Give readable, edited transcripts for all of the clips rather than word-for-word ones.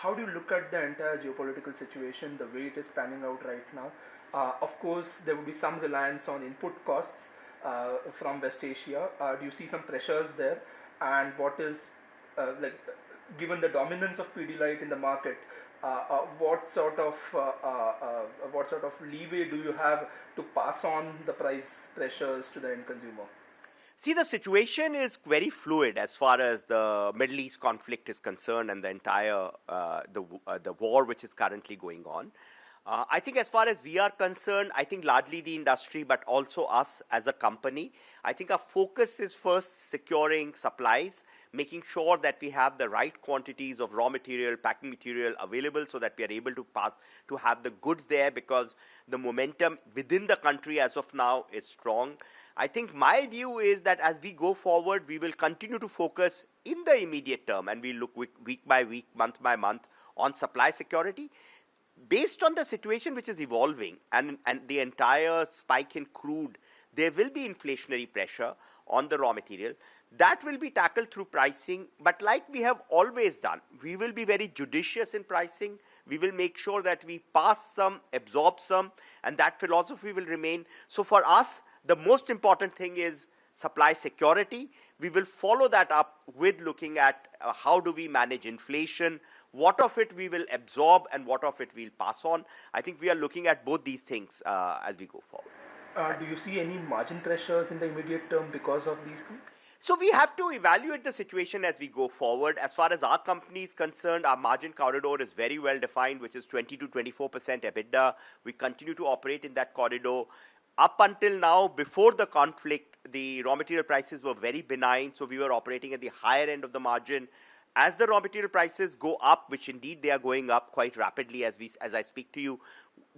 how do you look at the entire geopolitical situation, the way it is panning out right now? Of course, there would be some reliance on input costs from West Asia. Do you see some pressures there? And what is like, given the dominance of Pidilite in the market, what sort of leeway do you have to pass on the price pressures to the end consumer? See, the situation is very fluid as far as the Middle East conflict is concerned and the entire the war which is currently going on. I think as far as we are concerned, I think largely the industry, but also us as a company, I think our focus is first securing supplies, making sure that we have the right quantities of raw material, packing material available so that we are able to have the goods there, because the momentum within the country as of now is strong. I think my view is that as we go forward, we will continue to focus in the immediate term, and we look week by week, month by month on supply security. Based on the situation which is evolving and the entire spike in crude, there will be inflationary pressure on the raw material. That will be tackled through pricing, but like we have always done, we will be very judicious in pricing. We will make sure that we pass some, absorb some, and that philosophy will remain. So for us, the most important thing is supply security. We will follow that up with looking at how do we manage inflation, what of it we will absorb and what of it we'll pass on. I think we are looking at both these things as we go forward. Do you see any margin pressures in the immediate term because of these things? So we have to evaluate the situation as we go forward. As far as our company is concerned, our margin corridor is very well defined, which is 20 to 24% EBITDA. We continue to operate in that corridor. Up until now, before the conflict, the raw material prices were very benign, so we were operating at the higher end of the margin. As the raw material prices go up, which indeed they are going up quite rapidly as I speak to you,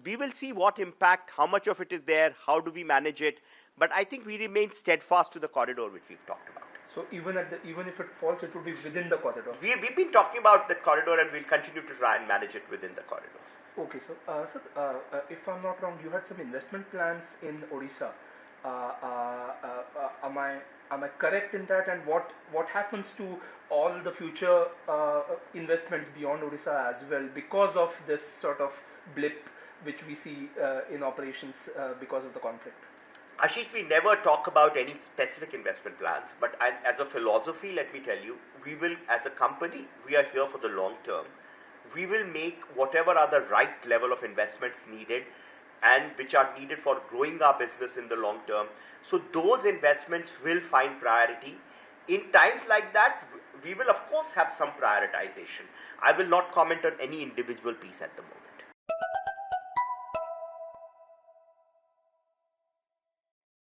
we will see what impact, how much of it is there, how do we manage it. But I think we remain steadfast to the corridor which we've talked about. So even if it falls, it will be within the corridor. We've been talking about the corridor, and we'll continue to try and manage it within the corridor. Okay, so if I'm not wrong, you had some investment plans in Odisha. Am I correct in that? And what happens to all the future investments beyond Odisha as well because of this sort of blip which we see in operations because of the conflict? Ashish, we never talk about any specific investment plans, but as a philosophy, let me tell you, we will, as a company, we are here for the long term. We will make whatever are the right level of investments needed and which are needed for growing our business in the long term. So those investments will find priority. In times like that, we will of course have some prioritization. I will not comment on any individual piece at the moment.